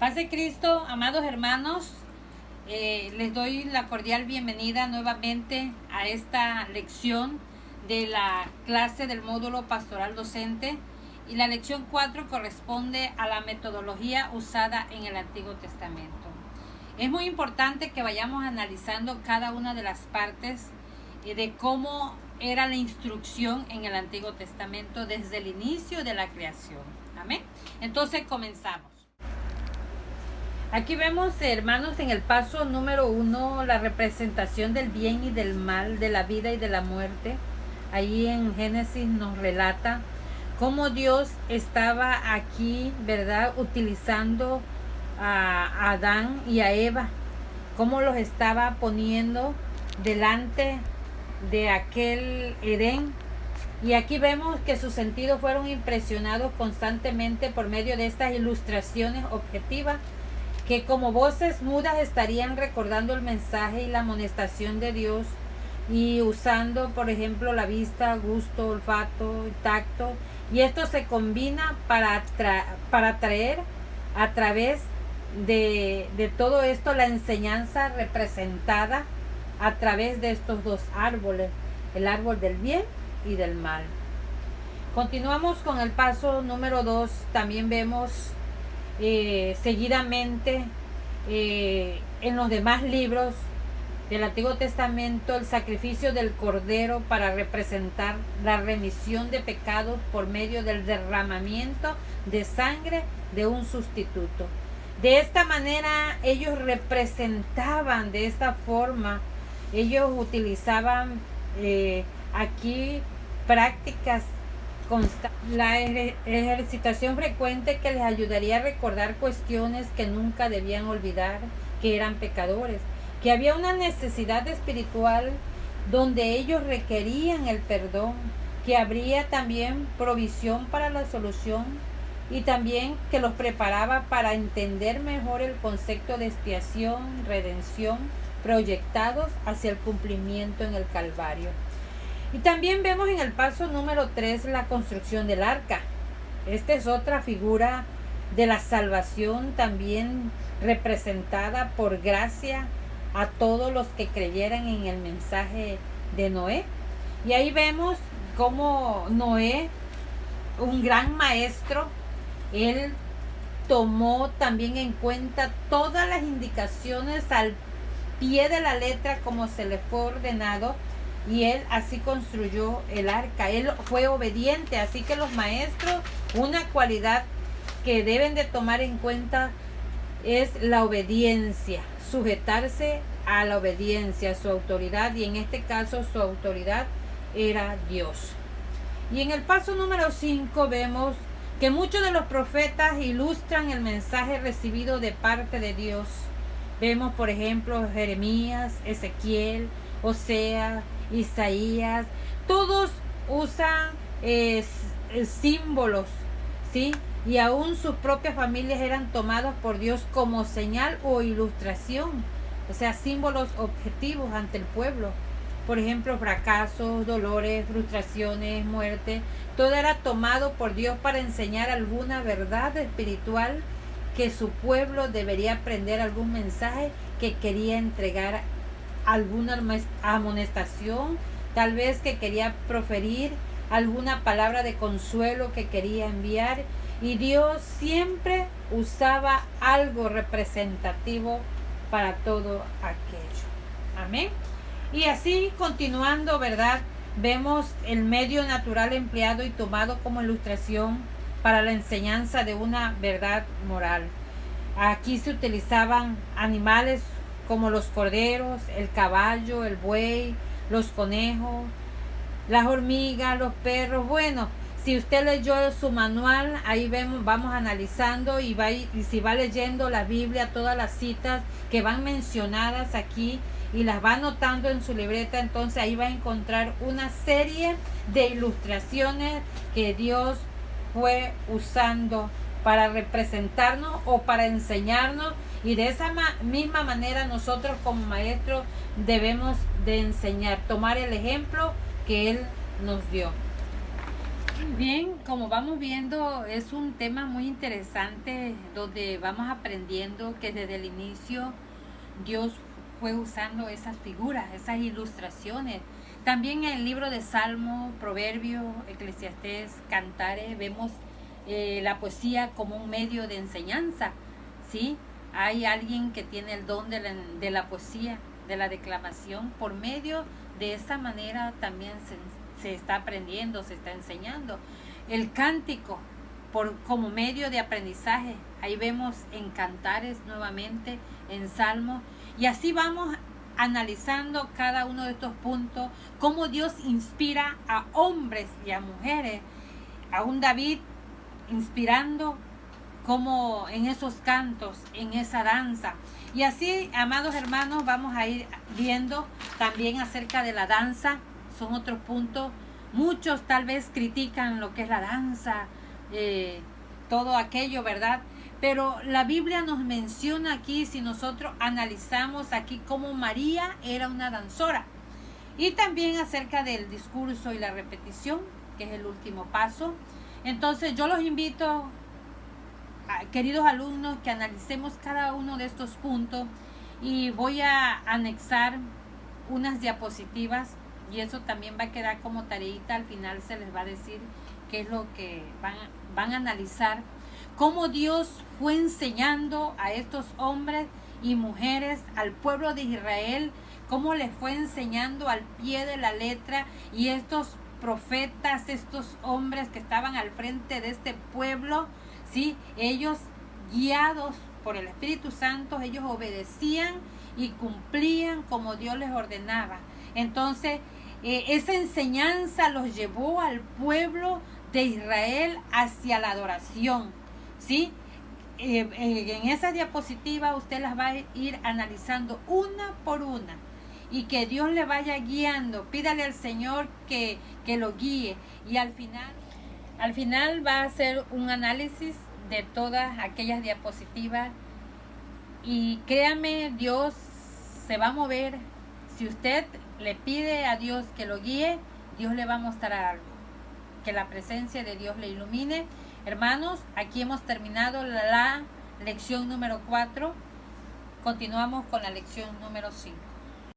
Paz de Cristo, amados hermanos, les doy la cordial bienvenida nuevamente a esta lección de la clase del módulo pastoral docente, y la lección 4 corresponde a la metodología usada en el Antiguo Testamento. Es muy importante que vayamos analizando cada una de las partes de cómo era la instrucción en el Antiguo Testamento desde el inicio de la creación. Amén. Entonces comenzamos. Aquí vemos, hermanos, en el paso número 1, la representación del bien y del mal, de la vida y de la muerte. Ahí en Génesis nos relata cómo Dios estaba aquí, ¿verdad?, utilizando a Adán y a Eva, cómo los estaba poniendo delante de aquel Edén. Y aquí vemos que sus sentidos fueron impresionados constantemente por medio de estas ilustraciones objetivas, que como voces mudas estarían recordando el mensaje y la amonestación de Dios, y usando, por ejemplo, la vista, gusto, olfato, tacto, y esto se combina para traer a través de todo esto la enseñanza representada a través de estos dos árboles, el árbol del bien y del mal. Continuamos con el paso número 2. También vemos seguidamente en los demás libros del Antiguo Testamento el sacrificio del cordero para representar la remisión de pecados por medio del derramamiento de sangre de un sustituto. De esta manera ellos representaban, de esta forma ellos utilizaban aquí prácticas la ejercitación frecuente que les ayudaría a recordar cuestiones que nunca debían olvidar, que eran pecadores, que había una necesidad espiritual donde ellos requerían el perdón, que habría también provisión para la solución, y también que los preparaba para entender mejor el concepto de expiación, redención, proyectados hacia el cumplimiento en el Calvario. Y también vemos en el paso número 3 la construcción del arca. Esta es otra figura de la salvación, también representada por gracia a todos los que creyeran en el mensaje de Noé. Y ahí vemos cómo Noé, un gran maestro, él tomó también en cuenta todas las indicaciones al pie de la letra como se le fue ordenado, y él así construyó el arca. Él fue obediente. Así que los maestros, una cualidad que deben de tomar en cuenta es la obediencia, sujetarse a la obediencia, a su autoridad, y en este caso su autoridad era Dios. Y en el paso número 5 vemos que muchos de los profetas ilustran el mensaje recibido de parte de Dios. Vemos, por ejemplo, Jeremías, Ezequiel, Oseas, Isaías. Todos usan símbolos, ¿sí? Y aún sus propias familias eran tomadas por Dios como señal o ilustración, o sea, símbolos objetivos ante el pueblo. Por ejemplo, fracasos, dolores, frustraciones, muerte. Todo era tomado por Dios para enseñar alguna verdad espiritual que su pueblo debería aprender, algún mensaje que quería entregar, alguna amonestación, tal vez que quería proferir, alguna palabra de consuelo que quería enviar. Y Dios siempre usaba algo representativo para todo aquello. Amén. Y así, continuando, ¿verdad?, vemos el medio natural empleado y tomado como ilustración para la enseñanza de una verdad moral. Aquí se utilizaban animales como los corderos, el caballo, el buey, los conejos, las hormigas, los perros. Bueno, si usted leyó su manual, ahí vamos analizando, y si va leyendo la Biblia, todas las citas que van mencionadas aquí, y las va anotando en su libreta, entonces ahí va a encontrar una serie de ilustraciones que Dios fue usando para representarnos o para enseñarnos. Y de esa misma manera nosotros como maestros debemos de enseñar, tomar el ejemplo que Él nos dio. Bien, como vamos viendo, es un tema muy interesante donde vamos aprendiendo que desde el inicio Dios fue usando esas figuras, esas ilustraciones. También en el libro de Salmo, Proverbios, Eclesiastés, Cantares, vemos la poesía como un medio de enseñanza, ¿sí? Hay alguien que tiene el don de la poesía, de la declamación. Por medio de esa manera también se está aprendiendo, se está enseñando. El cántico como medio de aprendizaje. Ahí vemos en Cantares nuevamente, en Salmos. Y así vamos analizando cada uno de estos puntos, cómo Dios inspira a hombres y a mujeres. A un David inspirando como en esos cantos, en esa danza. Y así, amados hermanos, vamos a ir viendo también acerca de la danza. Son otros puntos. Muchos tal vez critican lo que es la danza, todo aquello, ¿verdad? Pero la Biblia nos menciona aquí, si nosotros analizamos aquí, cómo María era una danzora. Y también acerca del discurso y la repetición, que es el último paso. Entonces yo los invito, queridos alumnos, que analicemos cada uno de estos puntos, y voy a anexar unas diapositivas, y eso también va a quedar como tareita. Al final se les va a decir qué es lo que van a analizar, cómo Dios fue enseñando a estos hombres y mujeres, al pueblo de Israel, cómo les fue enseñando al pie de la letra. Y estos profetas, estos hombres que estaban al frente de este pueblo, ¿sí? Ellos, guiados por el Espíritu Santo, ellos obedecían y cumplían como Dios les ordenaba. Entonces, esa enseñanza los llevó al pueblo de Israel hacia la adoración, ¿sí? En esa diapositiva usted las va a ir analizando una por una, y que Dios le vaya guiando. Pídale al Señor que lo guíe, y al final va a hacer un análisis de todas aquellas diapositivas, y créame, Dios se va a mover. Si usted le pide a Dios que lo guíe, Dios le va a mostrar algo. Que la presencia de Dios le ilumine. Hermanos, aquí hemos terminado la lección número 4. Continuamos con la lección número 5.